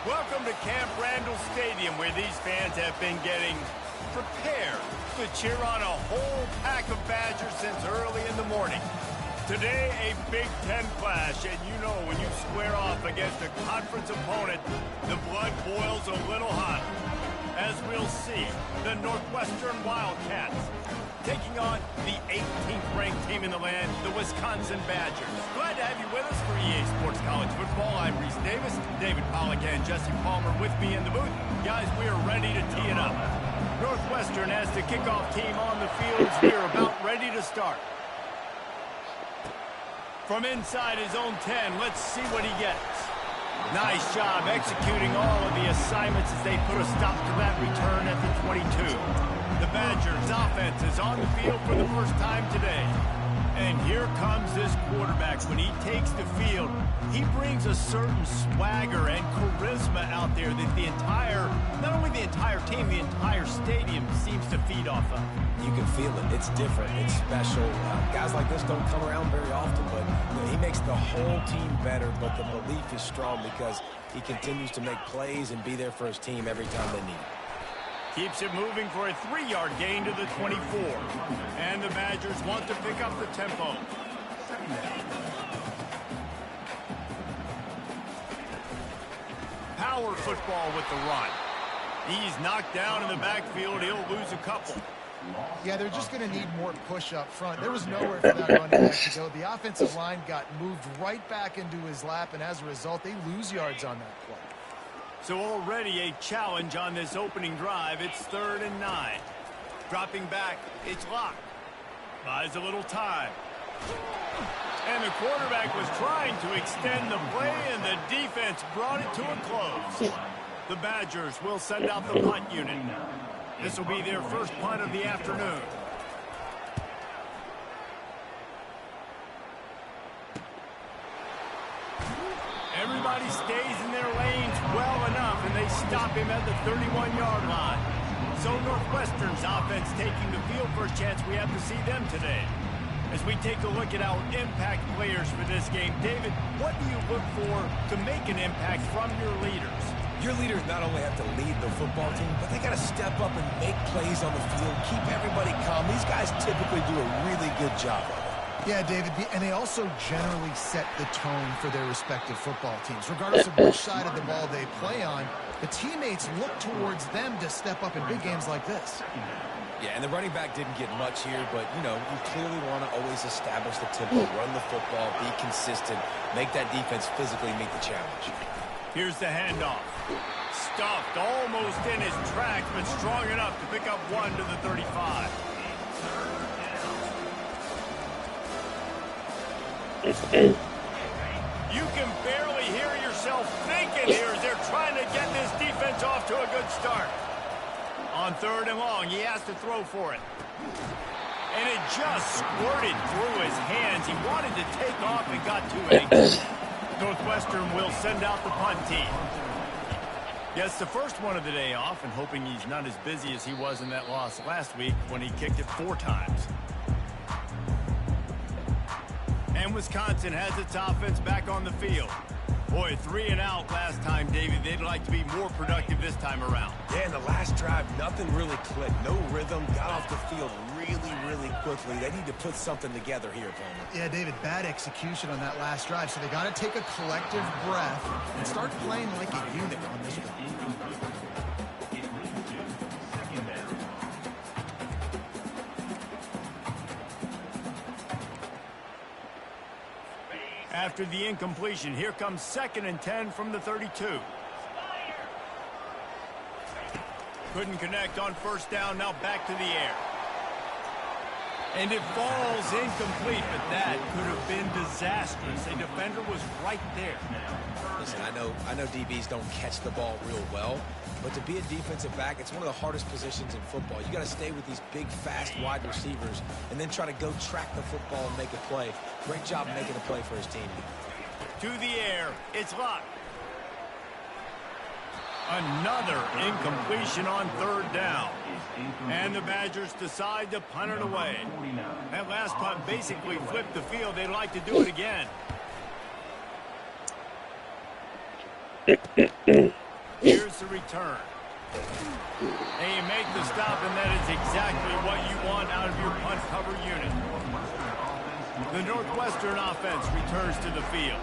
Welcome to Camp Randall Stadium, where these fans have been getting prepared to cheer on a whole pack of Badgers since early in the morning. Today, a Big Ten clash, and you know when you square off against a conference opponent, the blood boils a little hot. As we'll see, the Northwestern Wildcats taking on the 18th ranked team in the land, the Wisconsin Badgers. Glad to have you with us for EA Sports College Football. I'm Reese Davis, David Pollack and Jesse Palmer with me in the booth. Guys, we are ready to tee it up. Northwestern has the kickoff team on the field. We are about ready to start. From inside his own 10, let's see what he gets. Nice job executing all of the assignments as they put a stop to that return at the 22. The Badgers offense is on the field for the first time today. And here comes this quarterback. When he takes the field, he brings a certain swagger and charisma out there that not only the entire team, the entire stadium seems to feed off of. You can feel it. It's different. It's special. Guys like this don't come around very often, but he makes the whole team better, but the belief is strong because he continues to make plays and be there for his team every time they need it. Keeps it moving for a 3-yard gain to the 24. And the Badgers want to pick up the tempo. Power football with the run. He's knocked down in the backfield. He'll lose a couple. Yeah, they're just going to need more push up front. There was nowhere for that running back to go. The offensive line got moved right back into his lap, and as a result, they lose yards on that play. So already a challenge on this opening drive. It's 3rd and 9. Dropping back, it's locked. Buys a little time. And the quarterback was trying to extend the play, and the defense brought it to a close. The Badgers will send out the punt unit. This will be their first punt of the afternoon. Everybody stays in their lanes well enough, and they stop him at the 31-yard line. So Northwestern's offense taking the field for a chance. We have to see them today. As we take a look at our impact players for this game, David, what do you look for to make an impact from your leaders? Your leaders not only have to lead the football team, but they got to step up and make plays on the field, keep everybody calm. These guys typically do a really good job of it. Yeah, David, and they also generally set the tone for their respective football teams. Regardless of which side of the ball they play on, the teammates look towards them to step up in big games like this. Yeah, and the running back didn't get much here, but, you clearly want to always establish the tempo, run the football, be consistent, make that defense physically meet the challenge. Here's the handoff. Stuffed almost in his tracks, but strong enough to pick up 1 to the 35. You can barely hear yourself thinking here as they're trying to get this defense off to a good start. On 3rd and long, he has to throw for it. And it just squirted through his hands. He wanted to take off and got too anxious. Northwestern will send out the punt team. Gets the first one of the day off, and hoping he's not as busy as he was in that loss last week when he kicked it 4 times. And Wisconsin has its offense back on the field. Boy, 3 and out last time, David. They'd like to be more productive this time around. Yeah, in the last drive, nothing really clicked. No rhythm, got off the field really quickly. They need to put something together here, Palmer. Yeah, David, bad execution on that last drive, so they got to take a collective breath and start playing like a unit on this one. After the incompletion, here comes 2nd and 10 from the 32. Couldn't connect on 1st down, now back to the air. And it falls incomplete, but that could have been disastrous. A defender was right there. Listen, I know DBs don't catch the ball real well, but to be a defensive back, it's one of the hardest positions in football. You got to stay with these big, fast wide receivers and then try to go track the football and make a play. Great job making a play for his team. To the air, it's locked. Another incompletion on 3rd down. And the Badgers decide to punt it away. That last punt basically flipped the field. They'd like to do it again. the return. And you make the stop, and that is exactly what you want out of your punt cover unit. The Northwestern offense returns to the field.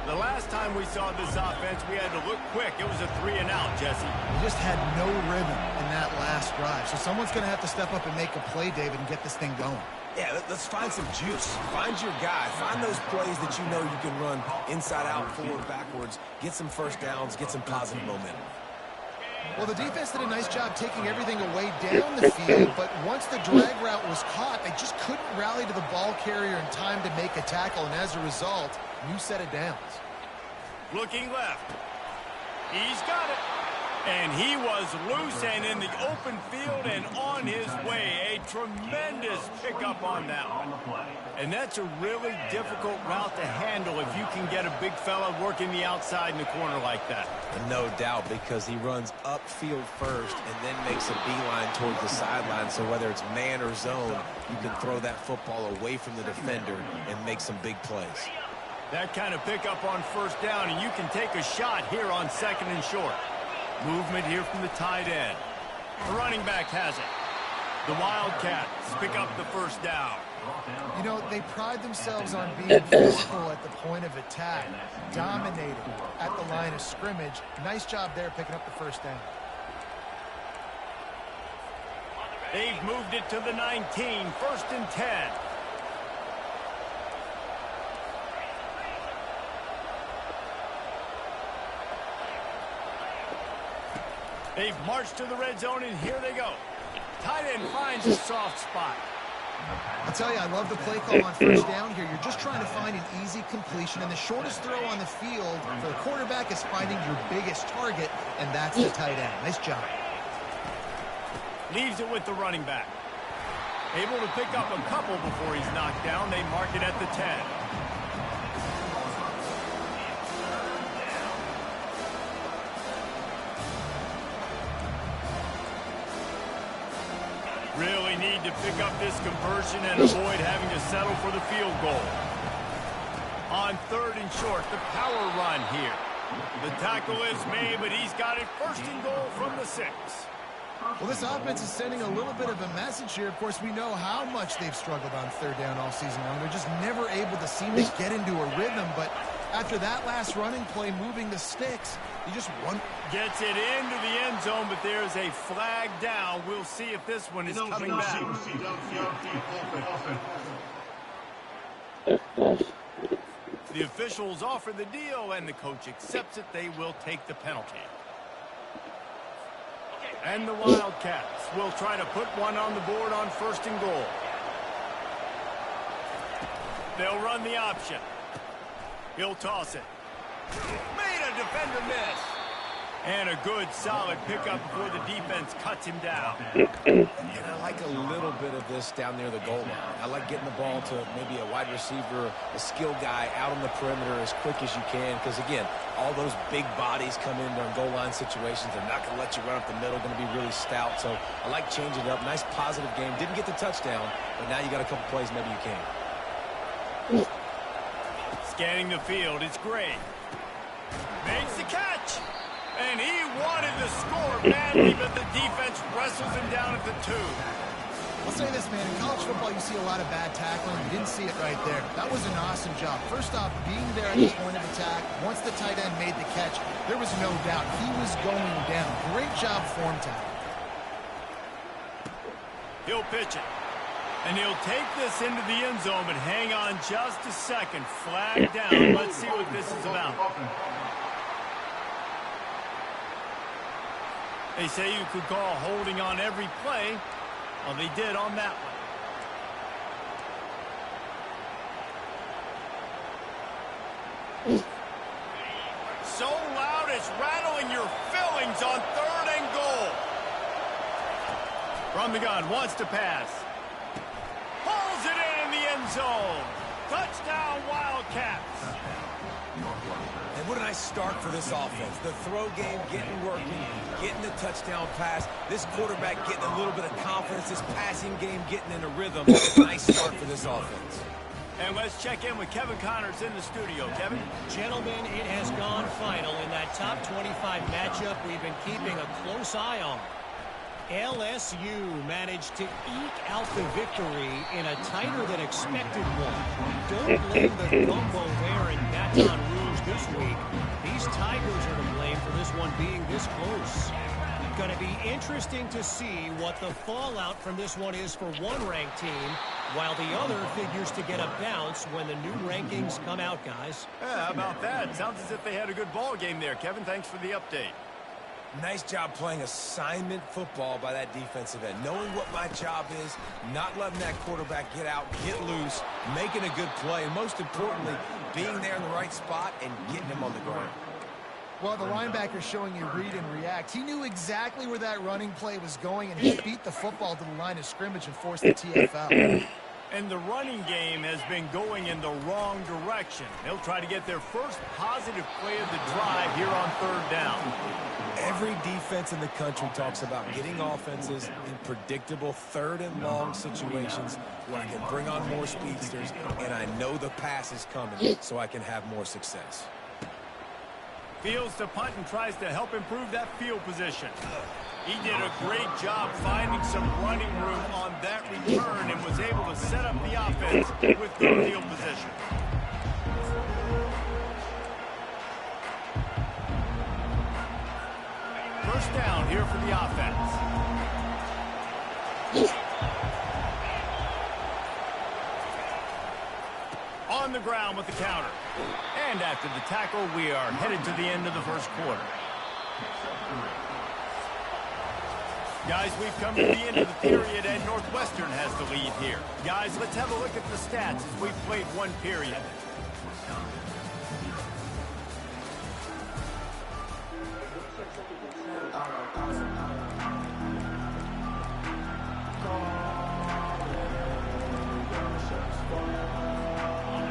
The last time we saw this offense, we had to look quick. It was a 3-and-out, Jesse. We just had no rhythm in that last drive. So someone's going to have to step up and make a play, David, and get this thing going. Yeah, let's find some juice. Find your guy. Find those plays that you know you can run inside out, forward, backwards. Get some first downs. Get some positive momentum. Well, the defense did a nice job taking everything away down the field, but once the drag route was caught, they just couldn't rally to the ball carrier in time to make a tackle, and as a result, new set of downs. Looking left. He's got it. And he was loose and in the open field and on his way. A tremendous pickup on that one. And that's a really difficult route to handle if you can get a big fella working the outside in the corner like that. No doubt, because he runs upfield first and then makes a beeline towards the sideline. So whether it's man or zone, you can throw that football away from the defender and make some big plays. That kind of pickup on first down, and you can take a shot here on 2nd and short. Movement here from the tight end. The running back has it. The Wildcats pick up the first down. You know, they pride themselves on being physical at the point of attack, dominating at the line of scrimmage. Nice job there picking up the first down. They've moved it to the 19, 1st and 10. They've marched to the red zone, and here they go. Tight end finds a soft spot. I'll tell you, I love the play call on first down here. You're just trying to find an easy completion, and the shortest throw on the field for the quarterback is finding your biggest target, and that's the tight end. Nice job. Leaves it with the running back. Able to pick up a couple before he's knocked down. They mark it at the 10. Really need to pick up this conversion and avoid having to settle for the field goal. On 3rd and short, the power run here. The tackle is made, but he's got it 1st and goal from the 6. Well, this offense is sending a little bit of a message here. Of course, we know how much they've struggled on 3rd down all season long. They're just never able to seem to get into a rhythm, but after that last running play, moving the sticks, he just won. Gets it into the end zone, but there's a flag down. We'll see if this one is coming back. The officials offer the deal, and the coach accepts it. They will take the penalty. And the Wildcats will try to put one on the board on 1st and goal. They'll run the option. He'll toss it. Made a defender miss. And a good, solid pickup before the defense cuts him down. And I like a little bit of this down near the goal line. I like getting the ball to maybe a wide receiver, a skill guy out on the perimeter as quick as you can. Because, again, all those big bodies come in during goal line situations. They're not going to let you run up the middle. Going to be really stout. So I like changing it up. Nice positive game. Didn't get the touchdown, but now you got a couple plays maybe you can. Scanning the field, it's Gray. Makes the catch. And he wanted to score badly, but the defense wrestles him down at the 2. I'll say this, man. In college football, you see a lot of bad tackling. You didn't see it right there. That was an awesome job. First off, being there at the point of attack. Once the tight end made the catch, there was no doubt he was going down. Great job form tackle. He'll pitch it. And he'll take this into the end zone, but hang on just a second. Flag down. Let's see what this is about. They say you could call holding on every play. Well, they did on that one. So loud it's rattling your fillings on 3rd and goal. From the gun, wants to pass. Pulls it in the end zone. Touchdown, Wildcats. And what a nice start for this offense. The throw game getting working, getting the touchdown pass. This quarterback getting a little bit of confidence. This passing game getting in a rhythm. Nice start for this offense. And let's check in with Kevin Connors in the studio. Kevin? Gentlemen, it has gone final in that top 25 matchup we've been keeping a close eye on. LSU managed to eke out the victory in a tighter than expected one. Don't blame the gumbo there in Baton Rouge this week. These Tigers are to blame for this one being this close. Going to be interesting to see what the fallout from this one is for one ranked team, while the other figures to get a bounce when the new rankings come out, guys. Yeah, how about that? Sounds as if they had a good ball game there, Kevin. Thanks for the update. Nice job playing assignment football by that defensive end. Knowing what my job is, not letting that quarterback get out, get loose, making a good play, and most importantly, being there in the right spot and getting him on the ground. Well, the linebacker's showing you read and react. He knew exactly where that running play was going, and he beat the football to the line of scrimmage and forced the TFL. And the running game has been going in the wrong direction. They'll try to get their first positive play of the drive here on third down. Every defense in the country talks about getting offenses in predictable third and long situations where I can bring on more speedsters and I know the pass is coming so I can have more success. Fields to punt and tries to help improve that field position. He did a great job finding some running room on that return and was able to set up the offense with good field position. First down here for the offense. On the ground with the counter. And after the tackle, we are headed to the end of the first quarter. Guys, we've come to the end of the period, and Northwestern has the lead here. Guys, let's have a look at the stats as we've played one period.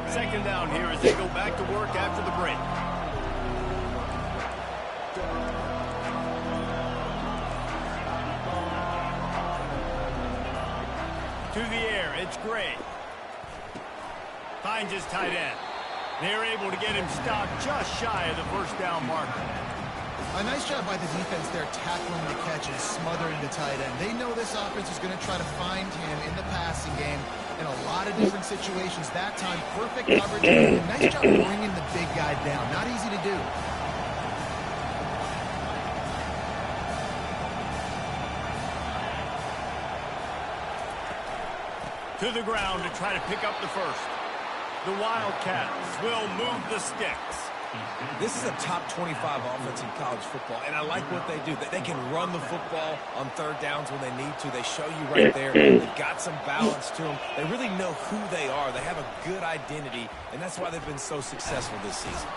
Second down here as they go back to work after the break. To the air, it's Gray. Finds his tight end. They're able to get him stopped just shy of the first down marker. A nice job by the defense there, tackling the catch and smothering the tight end. They know this offense is going to try to find him in the passing game in a lot of different situations. That time, perfect coverage. Nice job bringing the big guy down. Not easy to do. To the ground to try to pick up the first. The Wildcats will move the sticks. This is a top 25 offense in college football, and I like what they do. They can run the football on third downs when they need to. They show you right there. They've got some balance to them. They really know who they are. They have a good identity, and that's why they've been so successful this season.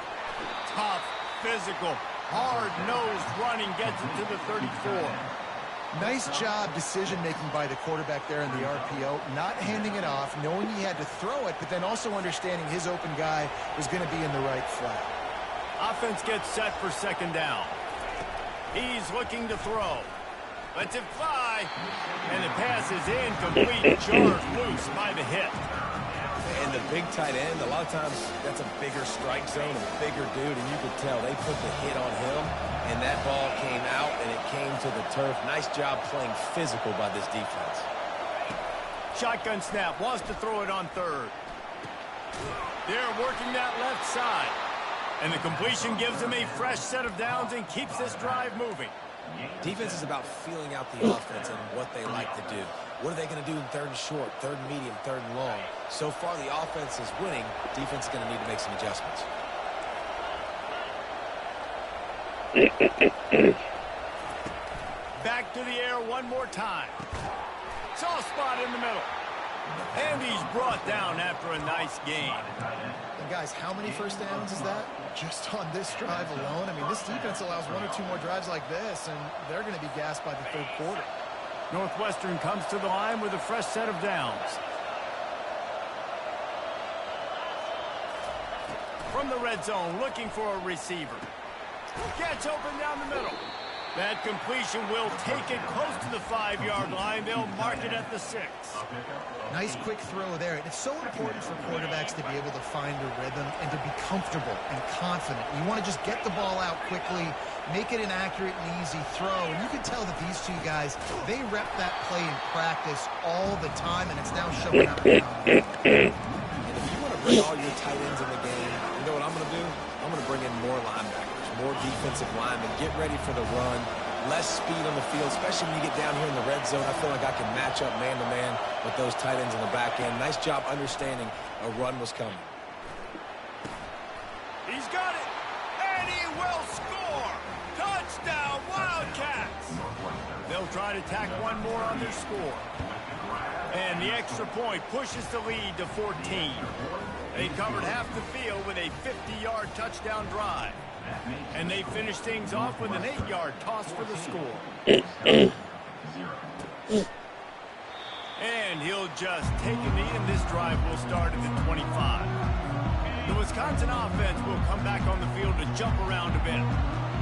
Tough, physical, hard-nosed running gets it to the 34. Nice job decision-making by the quarterback there in the RPO, not handing it off, knowing he had to throw it, but then also understanding his open guy was going to be in the right flat. Offense gets set for second down. He's looking to throw. Lets it fly, and the pass is incomplete. Jars loose by the hit. And the big tight end, a lot of times that's a bigger strike zone, a bigger dude, and you could tell they put the hit on him, and that ball came out, and it came to the turf. Nice job playing physical by this defense. Shotgun snap, wants to throw it on third. They're working that left side. And the completion gives them a fresh set of downs and keeps this drive moving. Defense is about feeling out the offense and what they like to do. What are they going to do in third and short, third and medium, third and long? So far, the offense is winning. Defense is going to need to make some adjustments. Back to the air one more time. Soft spot in the middle. And he's brought down after a nice gain. And guys, how many first downs is that? Just on this drive alone? I mean, this defense allows one or two more drives like this, and they're going to be gassed by the third quarter. Northwestern comes to the line with a fresh set of downs. From the red zone, looking for a receiver. Gets open down the middle. That completion will take it close to the 5-yard line. They'll mark it at the 6. Nice quick throw there. And it's so important for quarterbacks to be able to find a rhythm and to be comfortable and confident. You want to just get the ball out quickly, make it an accurate and easy throw. And you can tell that these two guys, they rep that play in practice all the time, and it's now showing up. And if you want to bring all your tight ends in the game, you know what I'm going to do? I'm going to bring in more linebackers, more defensive linemen, get ready for the run, less speed on the field, especially when you get down here in the red zone. I feel like I can match up man-to-man with those tight ends in the back end. Nice job understanding a run was coming. He's got it, and he will score. Touchdown, Wildcats. They'll try to tack one more on their score. And the extra point pushes the lead to 14. They covered half the field with a 50-yard touchdown drive. And they finish things off with an 8-yard toss for the score. And he'll just take a knee, and this drive will start at the 25. The Wisconsin offense will come back on the field to jump around a bit.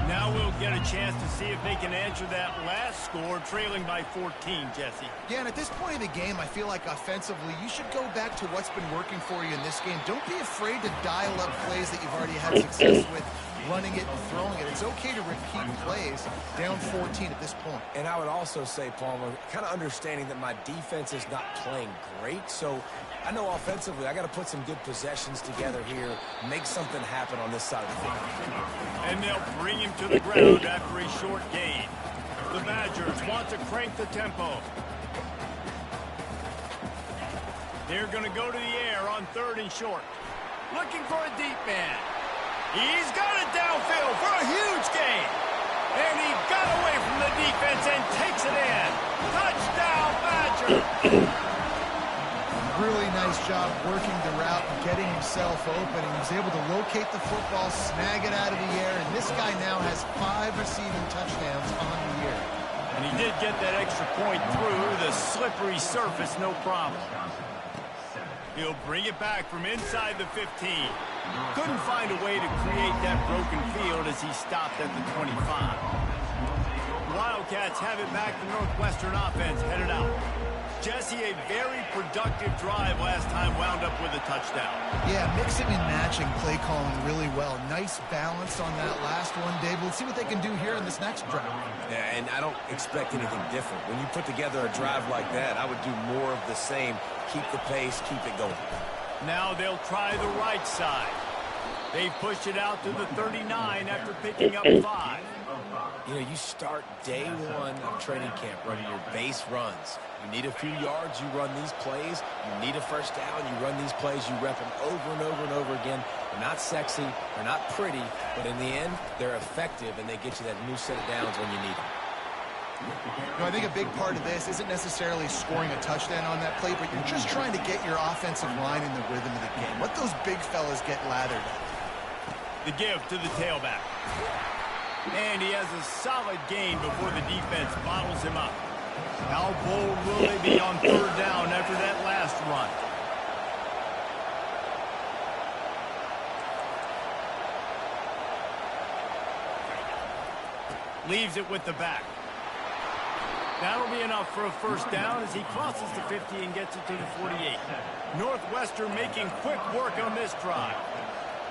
Now we'll get a chance to see if they can answer that last score, trailing by 14, Jesse. Yeah, and at this point in the game, I feel like offensively, you should go back to what's been working for you in this game. Don't be afraid to dial up plays that you've already had success with, running it and throwing it. It's okay to repeat plays down 14 at this point. And I would also say, Palmer, kind of understanding that my defense is not playing great, so I know offensively I got to put some good possessions together here, make something happen on this side of the field. And they'll bring him to the ground after a short gain. The Badgers want to crank the tempo. They're going to go to the air on 3rd and short. Looking for a deep man. He's got it downfield for a huge gain. And he got away from the defense and takes it in. Touchdown, Badger. Really nice job working the route and getting himself open. And he's able to locate the football, snag it out of the air. And this guy now has 5 receiving touchdowns on the year. And he did get that extra point through the slippery surface, no problem. He'll bring it back from inside the 15. Couldn't find a way to create that broken field as he stopped at the 25. Wildcats have it back. The Northwestern offense headed out. Jesse, a very productive drive last time, wound up with a touchdown. Yeah, mixing and matching play calling really well. Nice balance on that last one, Dave. We'll see what they can do here in this next drive. Yeah, and I don't expect anything different. When you put together a drive like that, I would do more of the same. Keep the pace, keep it going. Now they'll try the right side. They push it out to the 39 after picking up 5. You know, you start day one of training camp running your base runs. You need a few yards, you run these plays. You need a first down, you run these plays. You rep them over and over and over again. They're not sexy, they're not pretty, but in the end, they're effective, and they get you that new set of downs when you need them. You know, I think a big part of this isn't necessarily scoring a touchdown on that play, but you're just trying to get your offensive line in the rhythm of the game. Let those big fellas get lathered. The give to the tailback. And he has a solid gain before the defense bottles him up. How bold will they be on 3rd down after that last run? Leaves it with the back. That'll be enough for a first down as he crosses the 50 and gets it to the 48. Northwestern making quick work on this drive.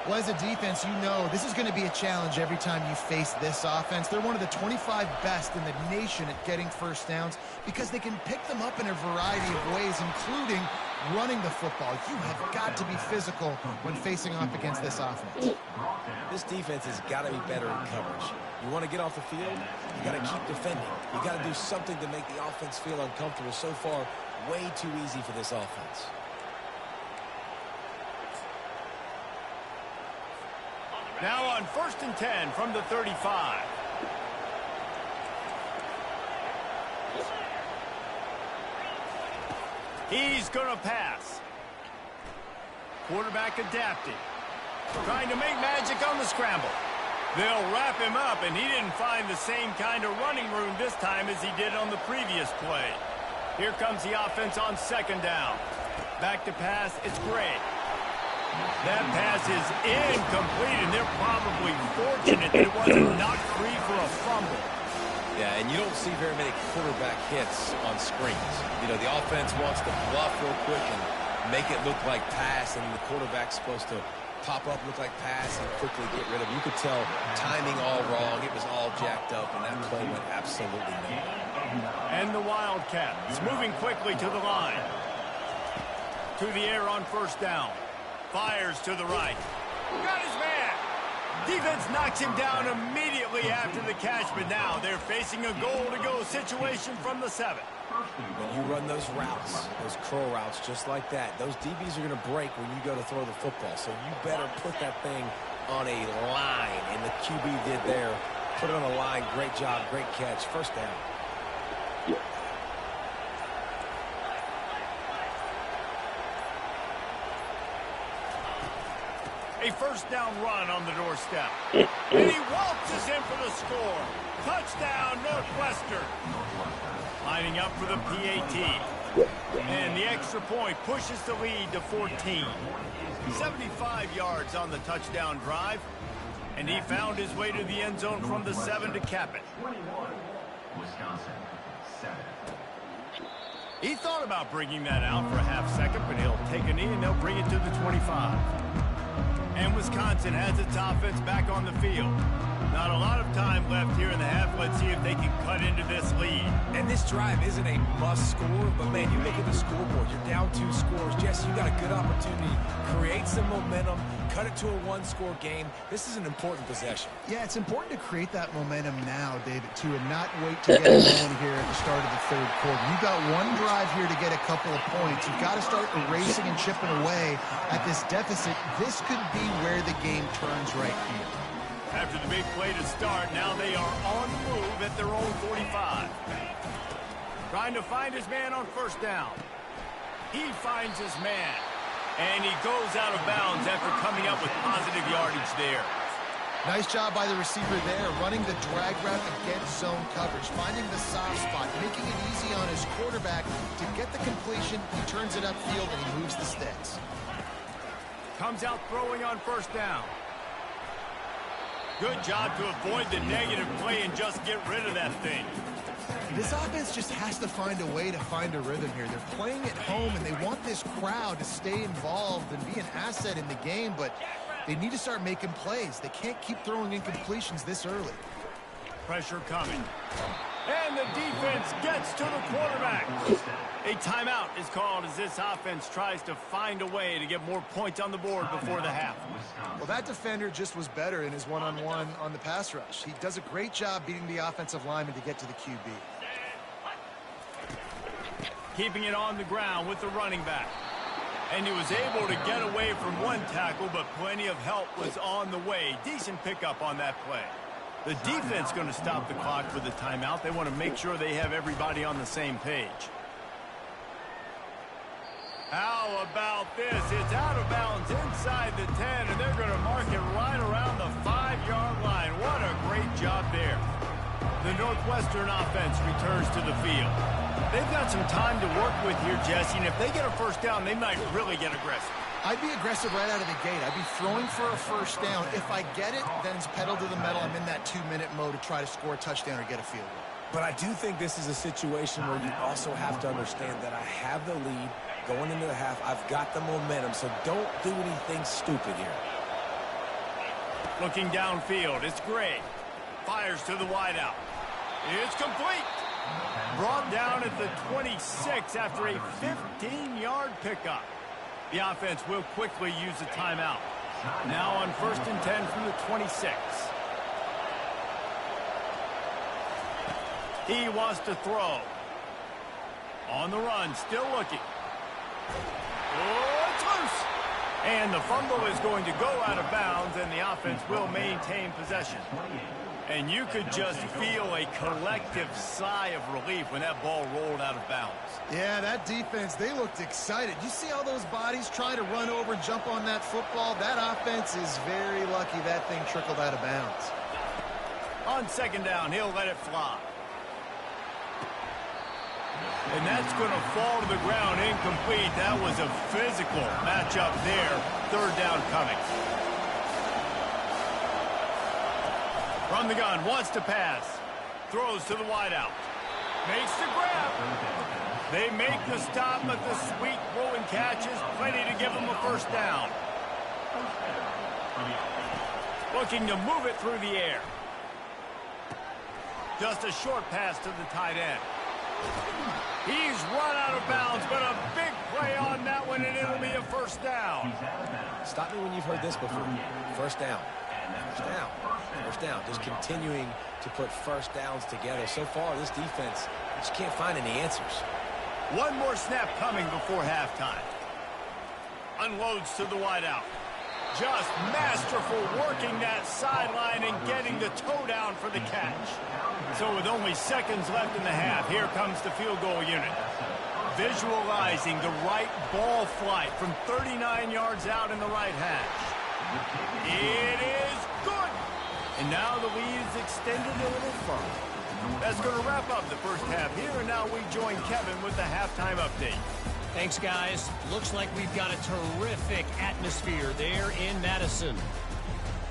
Well, as a defense, you know this is going to be a challenge every time you face this offense. They're one of the 25 best in the nation at getting first downs because they can pick them up in a variety of ways, including running the football. You have got to be physical when facing off against this offense. This defense has got to be better in coverage. You want to get off the field, you got to keep defending. You got to do something to make the offense feel uncomfortable. So far, way too easy for this offense. Now on 1st and 10 from the 35. He's going to pass. Quarterback adapting. Trying to make magic on the scramble. They'll wrap him up, and he didn't find the same kind of running room this time as he did on the previous play. Here comes the offense on 2nd down. Back to pass, it's Gray. That pass is incomplete, and they're probably fortunate that it wasn't knocked free for a fumble. Yeah, and you don't see very many quarterback hits on screens. You know, the offense wants to bluff real quick and make it look like pass, and the quarterback's supposed to pop up, look like pass, and quickly get rid of it. You could tell timing all wrong. It was all jacked up, and that play went absolutely nowhere. And the Wildcats moving quickly to the line. To the air on first down. Fires to the right. Got his man. Defense knocks him down immediately after the catch, but now they're facing a goal-to-go situation from the 7. When you run those routes, those curl routes just like that, those DBs are going to break when you go to throw the football. So you better put that thing on a line, and the QB did there. Put it on a line. Great job, great catch. First down. A first down run on the doorstep. And he waltzes in for the score. Touchdown, Northwestern. Lining up for the PAT. And the extra point pushes the lead to 14. 75 yards on the touchdown drive. And he found his way to the end zone from the 7 to cap it. Wisconsin, 7. He thought about bringing that out for a half second, but he'll take a knee and they'll bring it to the 25. And Wisconsin has its offense back on the field. Not a lot of time left here in the half. Let's see if they can cut into this lead. And this drive isn't a must score, but man, you look at the scoreboard, you're down 2 scores. Jesse, you got a good opportunity. Create some momentum, cut it to a 1-score game. This is an important possession. Yeah, it's important to create that momentum now, David, too, and not wait to get it going here at the start of the third quarter. You've got one drive here to get a couple of points. You've got to start erasing and chipping away at this deficit. This could be where the game turns right here. After the big play to start, now they are on the move at their own 45. Trying to find his man on first down. He finds his man. And he goes out of bounds after coming up with positive yardage there. Nice job by the receiver there, running the drag route against zone coverage, finding the soft spot, making it easy on his quarterback to get the completion. He turns it upfield and he moves the sticks. Comes out throwing on first down. Good job to avoid the negative play and just get rid of that thing. This offense just has to find a way to find a rhythm here. They're playing at home, and they want this crowd to stay involved and be an asset in the game, but they need to start making plays. They can't keep throwing incompletions this early. Pressure coming. And the defense gets to the quarterback. A timeout is called as this offense tries to find a way to get more points on the board before the half. Well, that defender just was better in his one-on-one on the pass rush. He does a great job beating the offensive lineman to get to the QB. Keeping it on the ground with the running back. And he was able to get away from one tackle, but plenty of help was on the way. Decent pickup on that play. The defense going to stop the clock with the timeout. They want to make sure they have everybody on the same page. How about this? It's out of bounds inside the 10, and they're going to mark it right around the 5-yard line. What a great job there. The Northwestern offense returns to the field. They've got some time to work with here, Jesse, and if they get a first down, they might really get aggressive. I'd be aggressive right out of the gate. I'd be throwing for a first down. If I get it, then it's pedal to the metal. I'm in that 2-minute mode to try to score a touchdown or get a field goal. But I do think this is a situation where you also have to understand that I have the lead going into the half. I've got the momentum, so don't do anything stupid here. Looking downfield, it's Gray. Fires to the wideout. It's complete. Brought down at the 26 after a 15-yard pickup. The offense will quickly use a timeout. Now on 1st and 10 from the 26. He wants to throw. On the run, still looking. Oh, it's loose. And the fumble is going to go out of bounds, and the offense will maintain possession. And you could just feel a collective sigh of relief when that ball rolled out of bounds. Yeah, that defense, they looked excited. You see all those bodies trying to run over and jump on that football? That offense is very lucky that thing trickled out of bounds. On 2nd down, he'll let it fly. And that's going to fall to the ground incomplete. That was a physical matchup there. 3rd down coming. From the gun, wants to pass. Throws to the wideout. Makes the grab. They make the stop, but the sweet throwing catch is plenty to give them a first down. Looking to move it through the air. Just a short pass to the tight end. He's run out of bounds, but a big play on that one, and it'll be a first down. Stop me when you've heard this before. First down. First down. First down. Just continuing to put first downs together. So far, this defense just can't find any answers. One more snap coming before halftime. Unloads to the wideout. Just masterful working that sideline and getting the toe down for the catch. So with only seconds left in the half, here comes the field goal unit. Visualizing the right ball flight from 39 yards out in the right hash. It is good. And now the lead is extended a little further. That's going to wrap up the first half here, and now we join Kevin with the halftime update. Thanks, guys. Looks like we've got a terrific atmosphere there in Madison.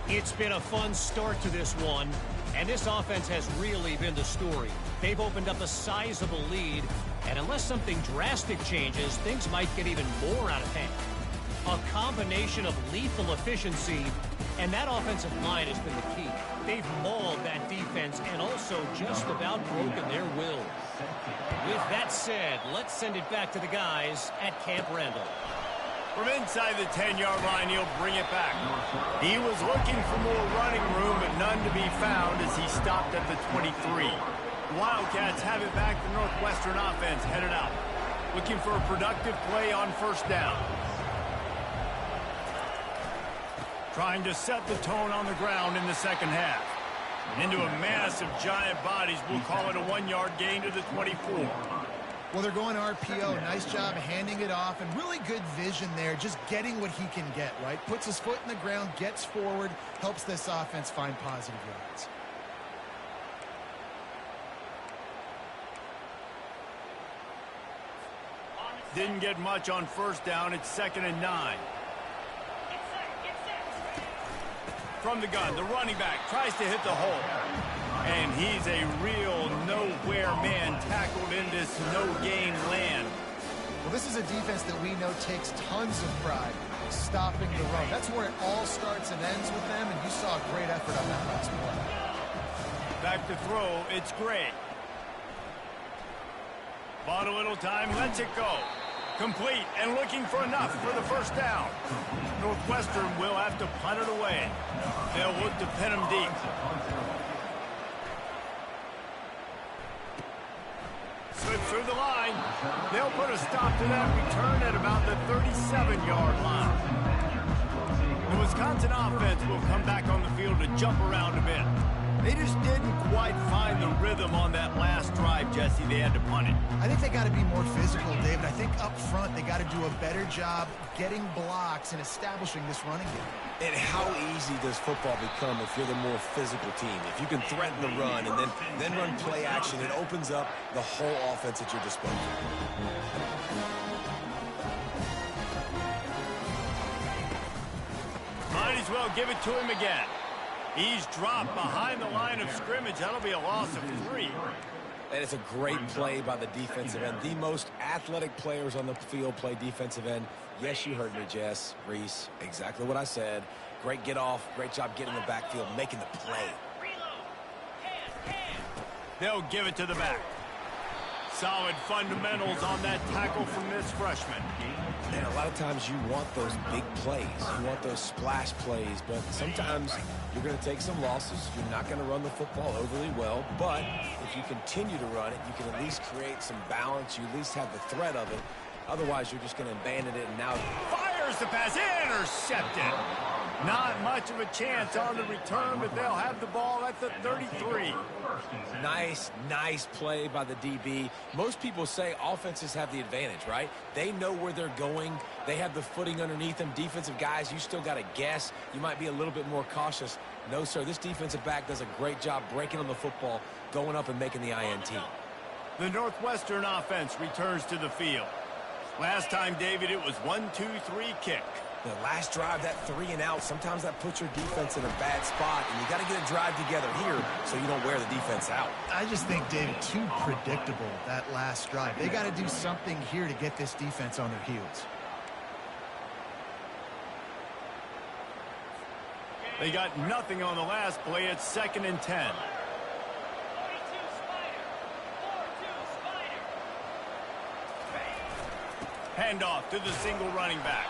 It's been a fun start to this one, and this offense has really been the story. They've opened up a sizable lead, and unless something drastic changes, things might get even more out of hand. A combination of lethal efficiency, and that offensive line has been the key. They've mauled that defense and also just about broken their will. With that said, let's send it back to the guys at Camp Randall. From inside the 10-yard line, he'll bring it back. He was looking for more running room, but none to be found as he stopped at the 23. The Wildcats have it back. The Northwestern offense headed out. Looking for a productive play on first down. Trying to set the tone on the ground in the second half. Into a mass of giant bodies. We'll call it a 1-yard gain to the 24. Well, they're going RPO. Nice job handing it off, and really good vision there, just getting what he can get, right? Puts his foot in the ground, gets forward, helps this offense find positive yards. Didn't get much on first down. It's 2nd and 9. From the gun, the running back tries to hit the hole. And he's a real nowhere man tackled in this no-gain land. Well, this is a defense that we know takes tons of pride stopping the run. That's where it all starts and ends with them, and you saw a great effort on that last play. Back to throw, it's Gray. Bought a little time, lets it go. Complete and looking for enough for the first down. Northwestern will have to punt it away. They'll look to pin him deep. Slips through the line. They'll put a stop to that return at about the 37-yard line. The Wisconsin offense will come back on the field to jump around a bit. They just didn't quite find the rhythm on that last drive, Jesse. They had to punt it. I think they got to be more physical, David. I think up front they got to do a better job getting blocks and establishing this running game. And how easy does football become if you're the more physical team? If you can threaten the run and then run play action, it opens up the whole offense at your disposal. Might as well give it to him again. He's dropped behind the line of scrimmage. That'll be a loss of 3. And it's a great play by the defensive end. The most athletic players on the field play defensive end. Yes, you heard me, Jess, Reese. Exactly what I said. Great get off. Great job getting in the backfield, making the play. They'll give it to the back. Solid fundamentals on that tackle from this freshman. And a lot of times you want those big plays. You want those splash plays, but sometimes you're going to take some losses. You're not going to run the football overly well, but if you continue to run it, you can at least create some balance. You at least have the threat of it. Otherwise, you're just going to abandon it, and now fires the pass, intercepted. Not much of a chance on the return, but they'll have the ball at the 33. Nice play by the DB. Most people say offenses have the advantage, right? They know where they're going. They have the footing underneath them. Defensive guys, you still got to guess. You might be a little bit more cautious. No, sir, this defensive back does a great job breaking on the football, going up and making the INT. The Northwestern offense returns to the field. Last time, David, it was 1-2-3 kick. The last drive, that 3 and out, sometimes that puts your defense in a bad spot, and you got to get a drive together here so you don't wear the defense out. I just think, David, too predictable, that last drive. They got to do something here to get this defense on their heels. They got nothing on the last play. It's 2nd and 10. Handoff to the single running back.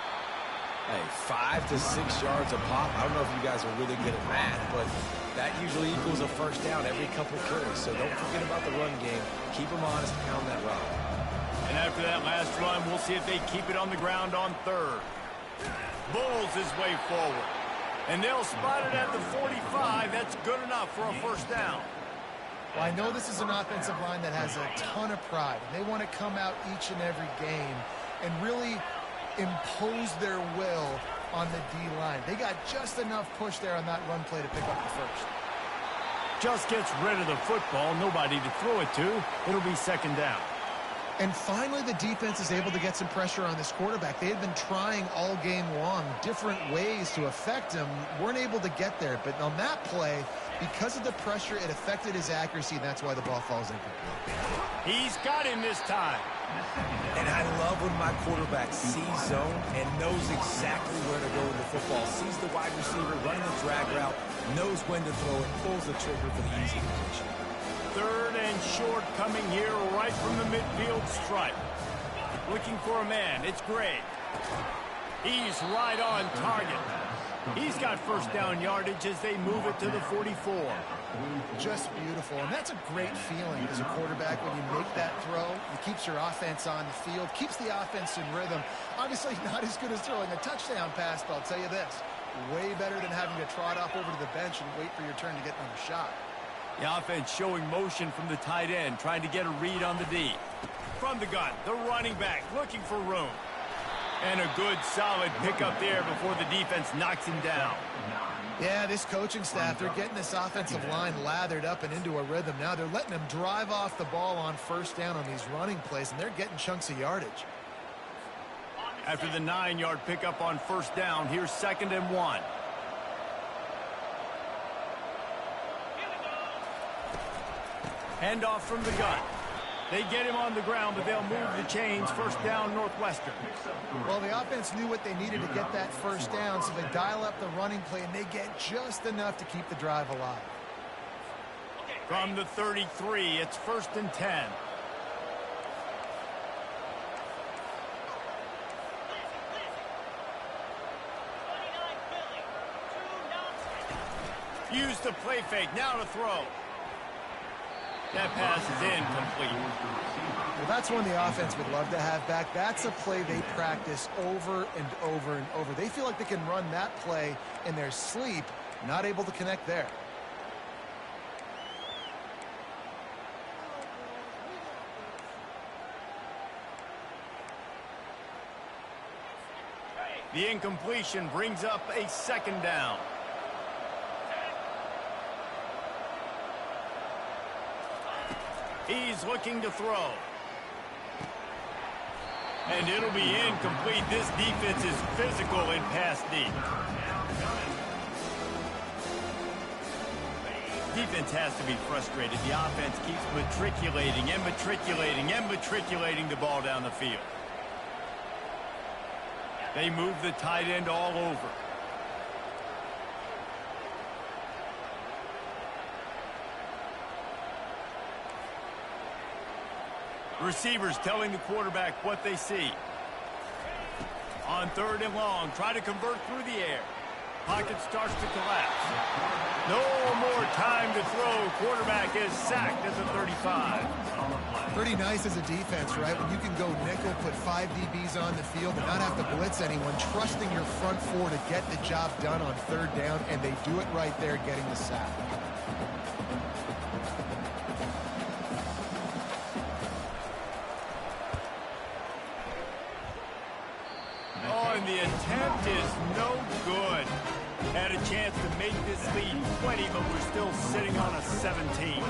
Hey, 5 to 6 yards a pop. I don't know if you guys are really good at math, but that usually equals a first down every couple carries. So don't forget about the run game. Keep them honest, pound that rock. And after that last run, we'll see if they keep it on the ground on 3rd. Bulls his way forward. And they'll spot it at the 45. That's good enough for a first down. Well, I know this is an offensive line that has a ton of pride. They want to come out each and every game and really impose their will on the D-line. They got just enough push there on that run play to pick up the first. Just gets rid of the football. Nobody to throw it to. It'll be 2nd down. And finally, the defense is able to get some pressure on this quarterback. They had been trying all game long different ways to affect him. Weren't able to get there. But on that play, because of the pressure, it affected his accuracy, and that's why the ball falls incomplete. He's got him this time. And I love when my quarterback sees zone and knows exactly where to go with the football. Sees the wide receiver running the drag route, knows when to throw it, pulls the trigger for the easy completion. 3rd and short coming here right from the midfield stripe. Looking for a man. It's Gray. He's right on target. He's got first down yardage as they move it to the 44. Just beautiful. And that's a great feeling as a quarterback when you make that throw. It keeps your offense on the field, keeps the offense in rhythm. Obviously not as good as throwing a touchdown pass, but I'll tell you this, way better than having to trot off over to the bench and wait for your turn to get another shot. The offense showing motion from the tight end, trying to get a read on the D. From the gun, the running back looking for room. And a good, solid pickup there before the defense knocks him down. Yeah, this coaching staff, they're getting this offensive line lathered up and into a rhythm. Now they're letting them drive off the ball on first down on these running plays, and they're getting chunks of yardage. After the 9-yard pickup on first down, here's 2nd and 1. Handoff from the gun. They get him on the ground, but they'll move the chains. First down, Northwestern. Well, the offense knew what they needed to get that first down, so they dial up the running play, and they get just enough to keep the drive alive. From the 33, it's 1st and 10. Use the play fake. Now to throw. That pass is incomplete. Well, that's one the offense would love to have back. That's a play they practice over and over and over. They feel like they can run that play in their sleep, not able to connect there. The incompletion brings up a 2nd down. He's looking to throw. And it'll be incomplete. This defense is physical in pass deep. Defense has to be frustrated. The offense keeps matriculating and matriculating and matriculating the ball down the field. They move the tight end all over. Receivers telling the quarterback what they see. On 3rd and long, try to convert through the air. Pocket starts to collapse. No more time to throw. Quarterback is sacked at the 35. Pretty nice as a defense, right? When you can go nickel, put 5 DBs on the field and not have to blitz anyone, trusting your front four to get the job done on 3rd down, and they do it right there, getting the sack. And the attempt is no good. Had a chance to make this lead 20, but we're still sitting on a 17.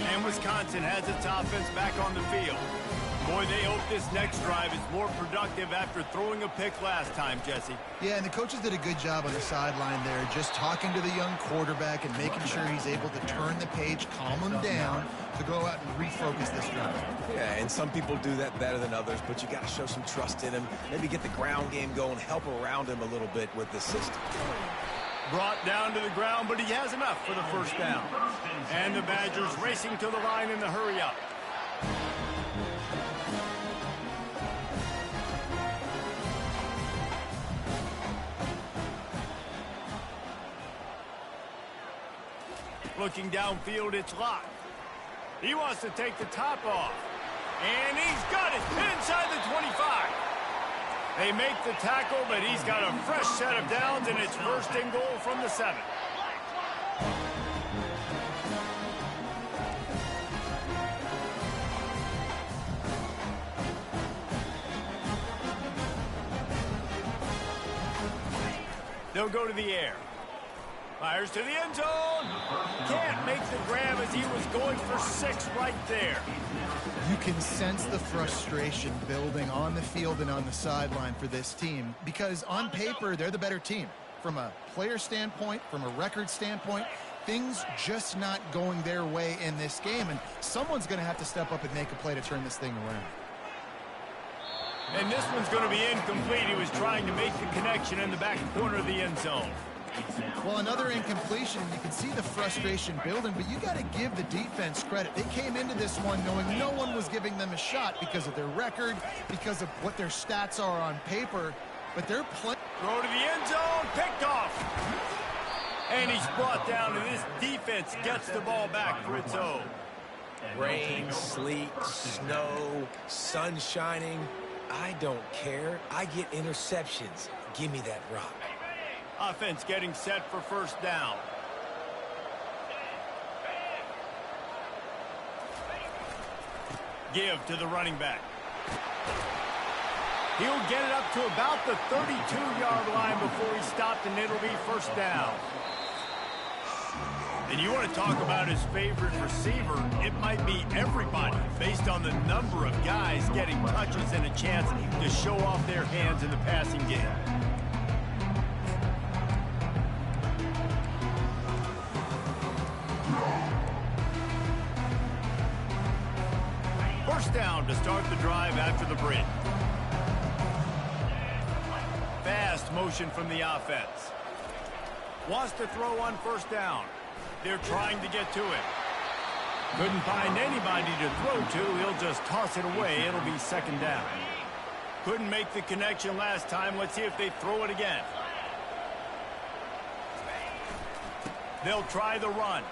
And Wisconsin Wisconsin has its offense back on the field. Boy, they hope this next drive is more productive after throwing a pick last time, Jesse. Yeah, and the coaches did a good job on the sideline there, just talking to the young quarterback and making sure he's able to turn the page, calm him down, to go out and refocus this drive. Yeah, and some people do that better than others, but you got to show some trust in him. Maybe get the ground game going, help around him a little bit with the system. Brought down to the ground, but he has enough for the first down. And the Badgers racing to the line in the hurry-up. Looking downfield, it's Locke. He wants to take the top off. And he's got it inside the 25. They make the tackle, but he's got a fresh set of downs, and it's first and goal from the 7. They'll go to the air. Fires to the end zone. Can't make the grab as he was going for 6 right there. You can sense the frustration building on the field and on the sideline for this team because on paper, they're the better team. From a player standpoint, from a record standpoint, things just not going their way in this game, and someone's going to have to step up and make a play to turn this thing around. And this one's going to be incomplete. He was trying to make the connection in the back corner of the end zone. Well, another incompletion. You can see the frustration building, but you got to give the defense credit. They came into this one knowing no one was giving them a shot because of their record, because of what their stats are on paper, but they're playing. Throw to the end zone, picked off. And he's brought down, and this defense gets the ball back for its own. Rain, sleet, snow, sun shining. I don't care. I get interceptions. Give me that rock. Offense getting set for first down. Give to the running back. He'll get it up to about the 32-yard line before he stopped, and it'll be first down. And you want to talk about his favorite receiver, it might be everybody based on the number of guys getting touches and a chance to show off their hands in the passing game. First down to start the drive after the break. Fast motion from the offense. Wants to throw on first down. They're trying to get to it. Couldn't find anybody to throw to. He'll just toss it away. It'll be second down. Couldn't make the connection last time. Let's see if they throw it again. They'll try the run.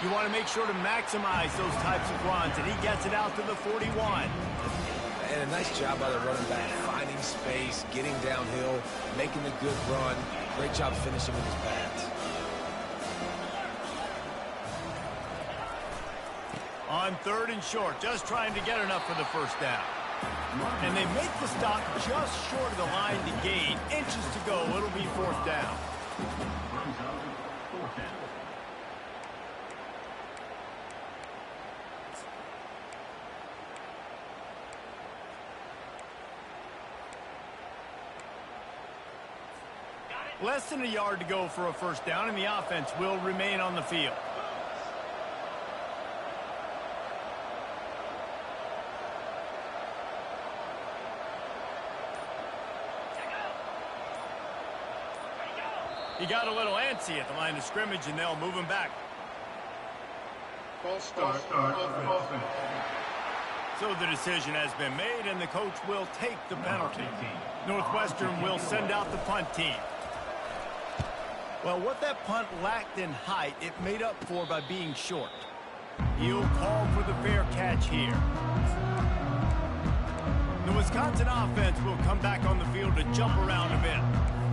You want to make sure to maximize those types of runs, and he gets it out to the 41. And a nice job by the running back, finding space, getting downhill, making a good run. Great job finishing with his pads. On 3rd and short, just trying to get enough for the first down. And they make the stop just short of the line to gain. Inches to go. It'll be 4th down. Less than a yard to go for a first down, and the offense will remain on the field. He got a little antsy at the line of scrimmage, and they'll move him back. False start offense. So the decision has been made, and the coach will take the penalty. Northwestern will send out the punt team. Well, what that punt lacked in height, it made up for by being short. He'll call for the fair catch here. The Wisconsin offense will come back on the field to jump around a bit.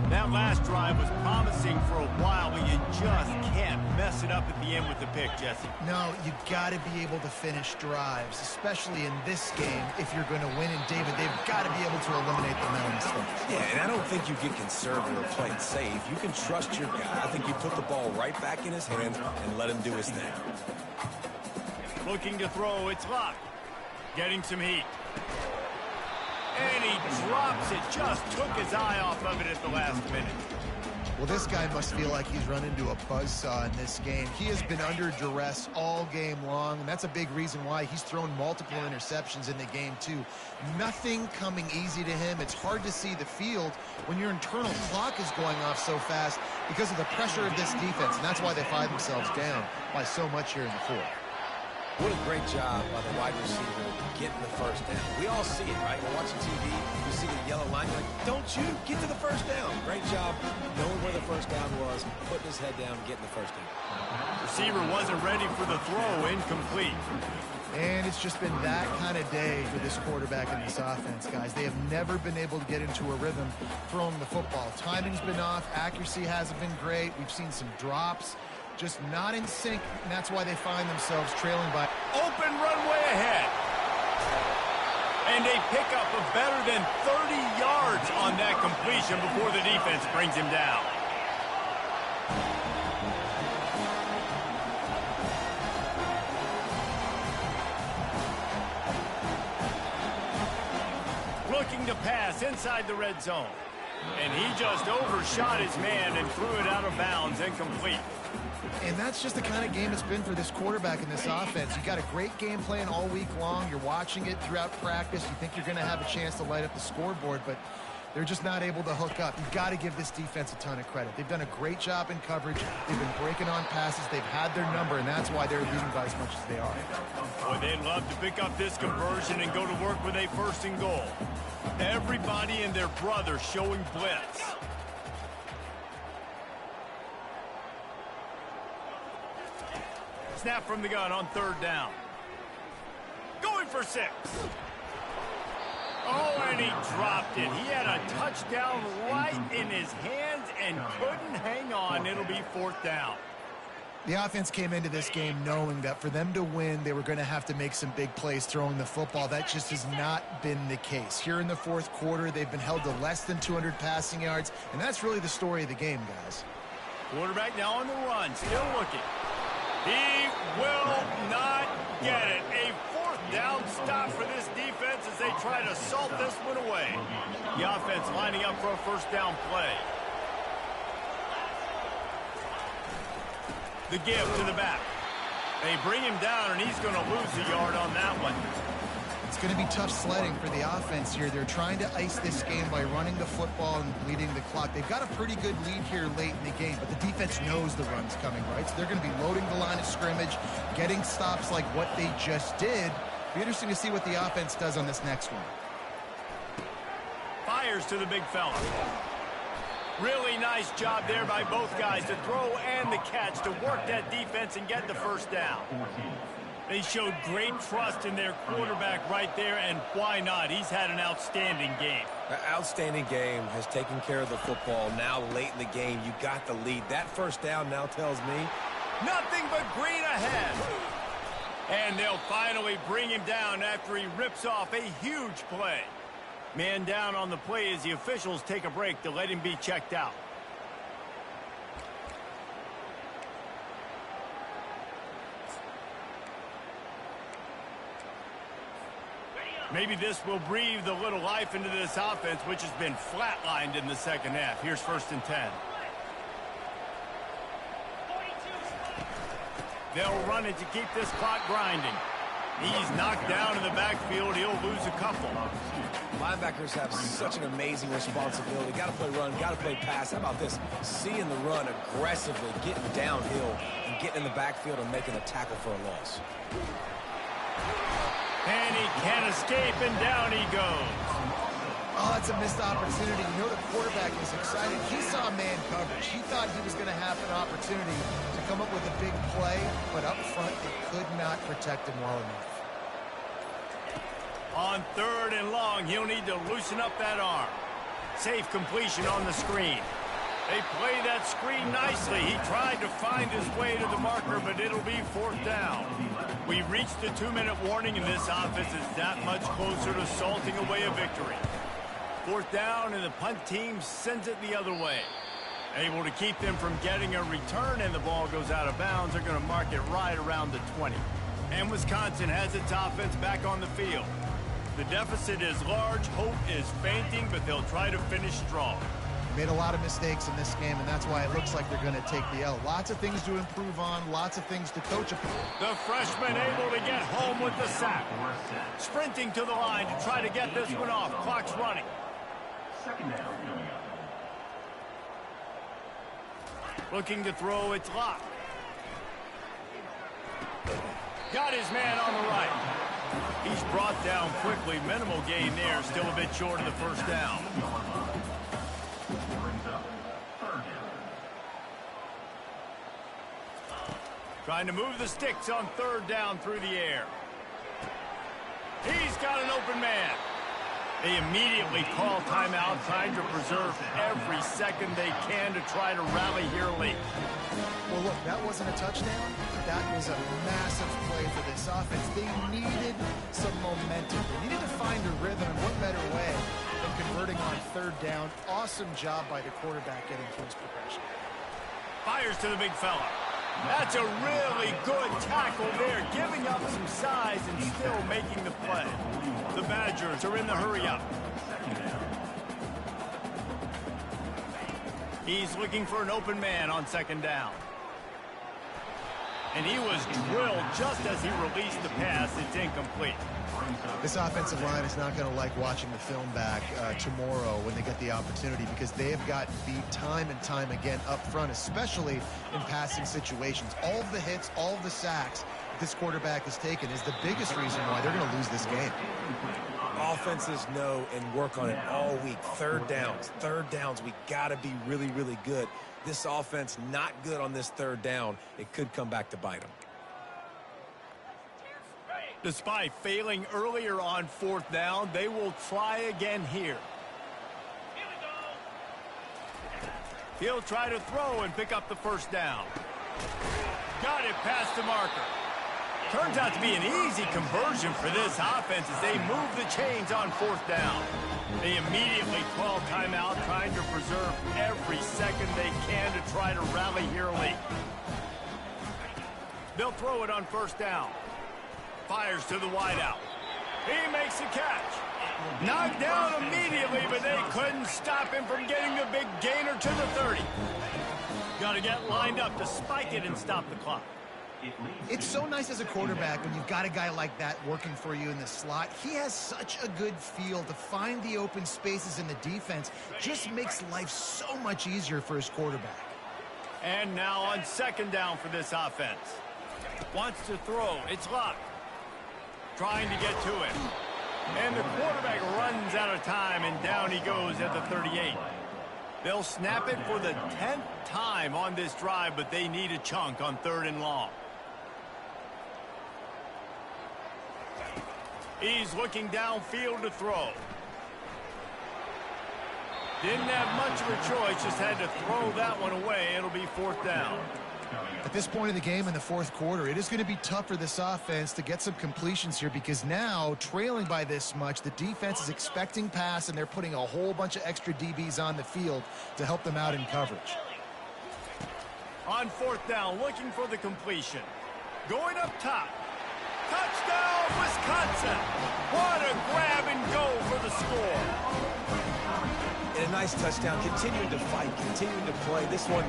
That last drive was promising for a while, but you just can't mess it up at the end with the pick, Jesse. No, you got to be able to finish drives, especially in this game. If you're going to win, and David, they've got to be able to eliminate the mental mistakes. Yeah, and I don't think you get conservative or play it safe. You can trust your guy. I think you put the ball right back in his hands and let him do his thing. Looking to throw, it's Locke. Getting some heat. And he drops it. Just took his eye off of it at the last minute. Well, this guy must feel like he's run into a buzzsaw in this game. He has been under duress all game long, and that's a big reason why he's thrown multiple interceptions in the game, too. Nothing coming easy to him. It's hard to see the field when your internal clock is going off so fast because of the pressure of this defense, and that's why they find themselves down by so much here in the fourth. What a great job by the wide receiver getting the first down. We all see it, right? We're watching TV, you see the yellow line, you're like, don't you get to the first down. Great job knowing where the first down was, putting his head down, getting the first down. Receiver wasn't ready for the throw, incomplete. And it's just been that kind of day for this quarterback and this offense, guys. They have never been able to get into a rhythm throwing the football. Timing's been off, accuracy hasn't been great. We've seen some drops. Just not in sync, and that's why they find themselves trailing by. Open runway ahead. And a pickup of better than 30 yards on that completion before the defense brings him down. Looking to pass inside the red zone. And he just overshot his man and threw it out of bounds, incomplete. And that's just the kind of game it's been for this quarterback in this offense. You got a great game plan all week long. You're watching it throughout practice. You think you're going to have a chance to light up the scoreboard, but they're just not able to hook up. You've got to give this defense a ton of credit. They've done a great job in coverage. They've been breaking on passes. They've had their number, and that's why they're leading by as much as they are. Boy, they'd love to pick up this conversion and go to work with a first and goal. Everybody and their brother showing blitz. Snap from the gun on third down. Going for 6. Oh, and he dropped it. He had a touchdown right in his hands and couldn't hang on. It'll be fourth down. The offense came into this game knowing that for them to win, they were going to have to make some big plays throwing the football. That just has not been the case. Here in the fourth quarter, they've been held to less than 200 passing yards, and that's really the story of the game, guys. Quarterback now on the run, still looking. He will not get it. A fourth down stop for this defense as they try to salt this one away. The offense lining up for a first down play. The give to the back. They bring him down, and he's going to lose a yard on that one. It's going to be tough sledding for the offense here. They're trying to ice this game by running the football and bleeding the clock. They've got a pretty good lead here late in the game, but the defense knows the run's coming, right? So they're going to be loading the line of scrimmage, getting stops like what they just did. Be interesting to see what the offense does on this next one. Fires to the big fella. Really nice job there by both guys to throw and the catch to work that defense and get the first down. They showed great trust in their quarterback right there, and why not? He's had an outstanding game. An outstanding game, has taken care of the football. Now late in the game, you got the lead. That first down now tells me nothing but green ahead. And they'll finally bring him down after he rips off a huge play. Man down on the play as the officials take a break to let him be checked out. Maybe this will breathe a little life into this offense, which has been flatlined in the second half. Here's 1st and 10. They'll run it to keep this clock grinding. He's knocked down in the backfield. He'll lose a couple. Linebackers have such an amazing responsibility. Got to play run, got to play pass. How about this? Seeing the run aggressively, getting downhill, and getting in the backfield and making a tackle for a loss. And he can't escape, and down he goes. Oh, that's a missed opportunity. You know the quarterback is excited. He saw man coverage. He thought he was going to have an opportunity to come up with a big play, but up front, they could not protect him well enough. On 3rd and long, he'll need to loosen up that arm. Safe completion on the screen. They play that screen nicely. He tried to find his way to the marker, but it'll be 4th down. We reached the 2-minute warning, and this offense is that much closer to salting away a victory. 4th down, and the punt team sends it the other way. Able to keep them from getting a return, and the ball goes out of bounds. They're going to mark it right around the 20. And Wisconsin has its offense back on the field. The deficit is large. Hope is fainting, but they'll try to finish strong. Made a lot of mistakes in this game, and that's why it looks like they're going to take the L. Lots of things to improve on, lots of things to coach upon. The freshman able to get home with the sack. Sprinting to the line to try to get this one off. Clock's running. 2nd down coming up. Looking to throw, it's Locke. Got his man on the right. He's brought down quickly. Minimal gain there. Still a bit short of the 1st down. Brings up 3rd down. Trying to move the sticks on 3rd down through the air. He's got an open man. They immediately call timeout, trying to preserve every second they can to try to rally here late. Well, look, that wasn't a touchdown. That was a massive play for this offense. They needed some momentum. They needed to find a rhythm, and what better way than converting on 3rd down. Awesome job by the quarterback getting through his progression. Fires to the big fella. That's a really good tackle there, giving up some size and still making the play. The Badgers are in the hurry-up. He's looking for an open man on 2nd down. And he was drilled just as he released the pass. It's incomplete. This offensive line is not going to like watching the film back tomorrow when they get the opportunity, because they have got beat time and time again up front, especially in passing situations. All of the hits, all of the sacks this quarterback has taken is the biggest reason why they're going to lose this game. Offenses know and work on it all week. 3rd downs. We got to be really, really good. This offense not good on this 3rd down. It could come back to bite them. Despite failing earlier on 4th down, they will try again here. He'll try to throw and pick up the 1st down. Got it past the marker. Turns out to be an easy conversion for this offense as they move the chains on 4th down. They immediately call timeout, trying to preserve every second they can to try to rally here late. They'll throw it on 1st down. Fires to the wideout. He makes the catch. Knocked down immediately, but they couldn't stop him from getting the big gainer to the 30. Got to get lined up to spike it and stop the clock. It's so nice as a quarterback when you've got a guy like that working for you in the slot. He has such a good feel to find the open spaces in the defense. Just makes life so much easier for his quarterback. And now on 2nd down for this offense. Wants to throw. It's Locke. Trying to get to it. And the quarterback runs out of time, and down he goes at the 38. They'll snap it for the 10th time on this drive, but they need a chunk on 3rd and long. He's looking downfield to throw. Didn't have much of a choice, just had to throw that one away. It'll be 4th down. At this point in the game in the 4th quarter, it is going to be tough for this offense to get some completions here, because now, trailing by this much, the defense is expecting pass, and they're putting a whole bunch of extra DBs on the field to help them out in coverage. On 4th down, looking for the completion. Going up top. Touchdown, Wisconsin! What a grab and go for the score. And a nice touchdown, continuing to fight, continuing to play. This one,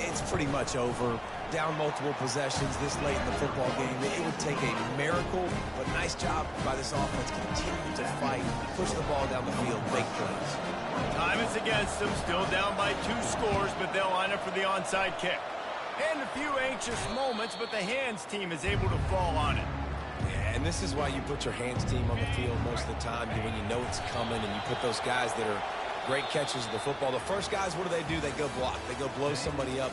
it's pretty much over. Down multiple possessions this late in the football game. It would take a miracle, but nice job by this offense continuing to fight, push the ball down the field, make plays. Time is against them, still down by 2 scores, but they'll line up for the onside kick. And a few anxious moments, but the hands team is able to fall on it. Yeah, and this is why you put your hands team on the field most of the time, when you know it's coming, and you put those guys that are great catches of the football. The first guys, what do? They go block. They go blow somebody up.